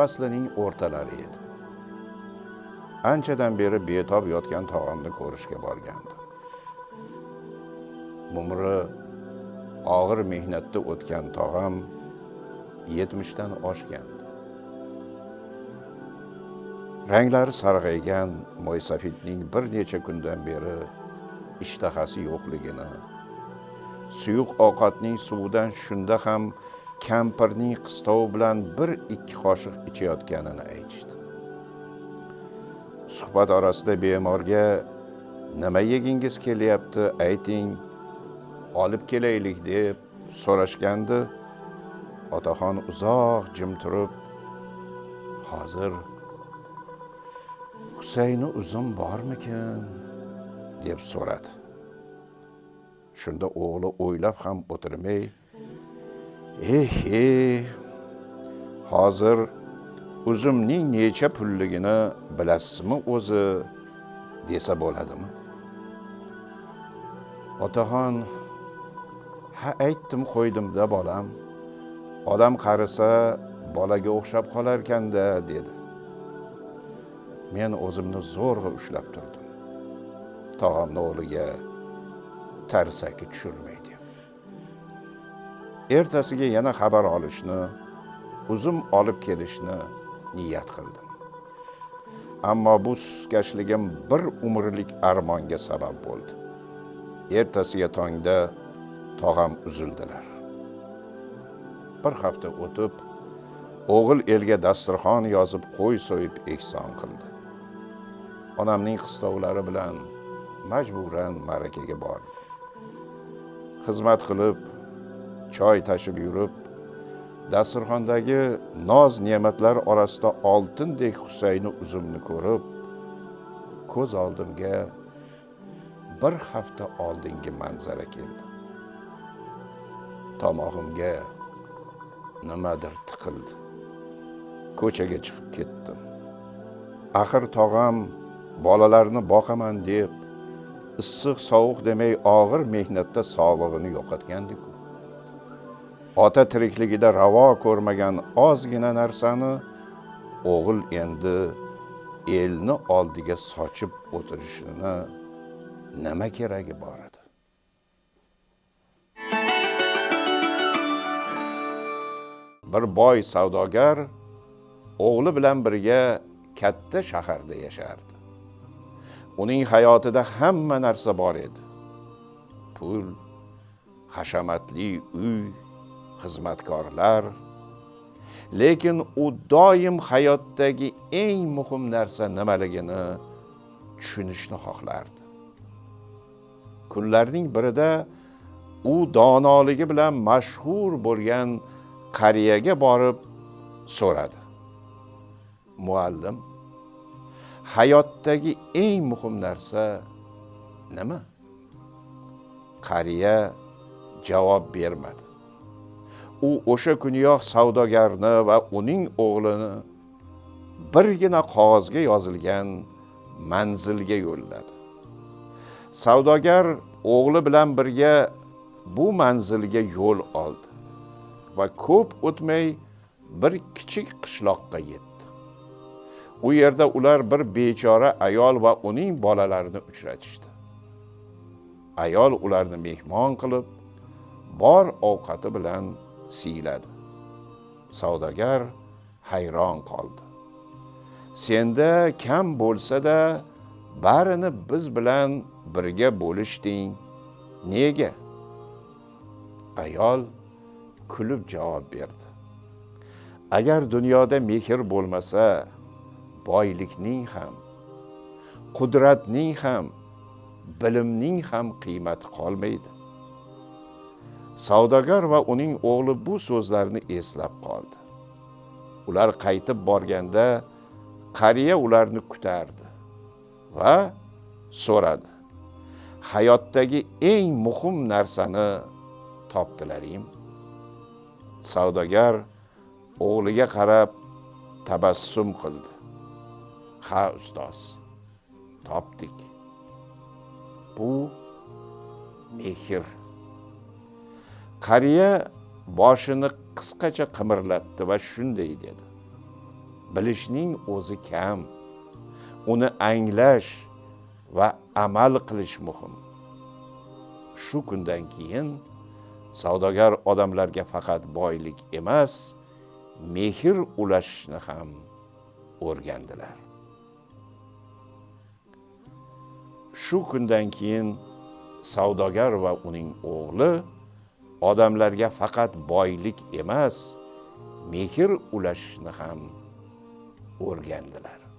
faslining o'rtalari edi. Anchadan beri betob yotgan tog'amni ko'rishga borgandim. Umri og'ir mehnatda o'tgan tog'am 70 dan oshgandi. Ranglari sarg'aygan mo'ysafidning bir necha kundan beri ishtahasi yo'qligini, suyuq ovqatning suvidan shunda ham kampirning qistovi bilan 1-2 qoshiq ichayotganini aytishdi. Suhbat orasida bemorga nima yegingiz kelyapti, ayting, olib kelaylik deb so'rashgandi. Otaxon uzoq jim turib, hozir Husayni uzum bormikin deb so'radi. Shunda o'g'li o'ylab ham o'tirmay, hozir uzumning necha pulligini bilasizmi o'zi desa bo'ladimi? Otaxon, ha aytdim qo'ydimda bolam. Odam qarisa bolaga o'xshab qolarkanda dedi. Men o'zimni zo'rg'a ushlab turdim. Tog'amni o'g'liga tarsaki tushirmaydi. Ertasiga yana xabar olishni, uzum olib kelishni niyat qildim. Ammo bu suskashligim bir umrlik armonga sabab bo'ldi. Ertasiga tongda tog'am uzildilar. Bir hafta o'tib, o'g'il elga dasturxon yozib qo'y so'yib ehson qildi. Onamning qistovlari bilan majburan marakaga bordi. Xizmat qilib, choy tashib yurib, dasturxondagi noz ne'matlar orasida oltindek Husayni uzumni ko'rib, ko'z oldimga bir hafta oldingi manzara keldi. Tomog'imga nimadir tiqildi. Ko'chaga chiqib ketdim. Axir tog'am bolalarni boqaman deb issiq sovuq demay og'ir mehnatda sog'lig'ini yo'qotgandik. Ota tirikligida ravo ko'rmagan ozgina narsani o'g'il endi elni oldiga sochib o'tirishini nima keragi bor edi? Bir boy savdogar o'g'li bilan birga katta shaharda yashardi. Uning hayotida hamma narsa bor edi. Pul, hashamatli uy, xizmatkorlar. Lekin u doim hayotdagi eng muhim narsa nimaligini tushunishni xohlardi. Kunlarning birida u donoligi bilan mashhur bo'lgan qariyaga borib so'radi. Muallim, hayotdagi eng muhim narsa nima? Qariya javob bermadi. U o'sha kuniyoq savdogarni va uning o'g'lini birgina qog'ozga yozilgan manzilga yo'lladi. Savdogar o'g'li bilan birga bu manzilga yo'l oldi va ko'p o'tmay bir kichik qishloqqa yetdi. U yerda ular bir bechora ayol va uning bolalarini uchratishdi. Ayol ularni mehmon qilib, bor ovqati bilan siyladi. Savdogar hayron qoldi. Senda kam bo'lsa-da, barini biz bilan birga bo'lishding. Nega? Ayol kulib javob berdi. Agar dunyoda mehr bo'lmasa, boylikning ham, qudratning ham, bilimning ham qiymati qolmaydi. Savdogar va uning o'g'li bu so'zlarni eslab qoldi. Ular qaytib borganda qariya ularni kutardi va so'radi. Hayotdagi eng muhim narsani topdilaring? Savdogar o'g'liga qarab tabassum qildi. Ha ustoz, topdik. Bu mehr. Qariya boshini qisqacha qimirlatdi va shunday dedi. bilishning o'zi kam. Uni anglash va amal qilish muhim. Shu kundan keyin savdogar odamlarga faqat boylik emas, mehr ulashishni ham o'rgandilar. Shu kundan keyin savdogar va uning o'g'li odamlarga faqat boylik emas, mehr ulashishni ham o'rgandilar.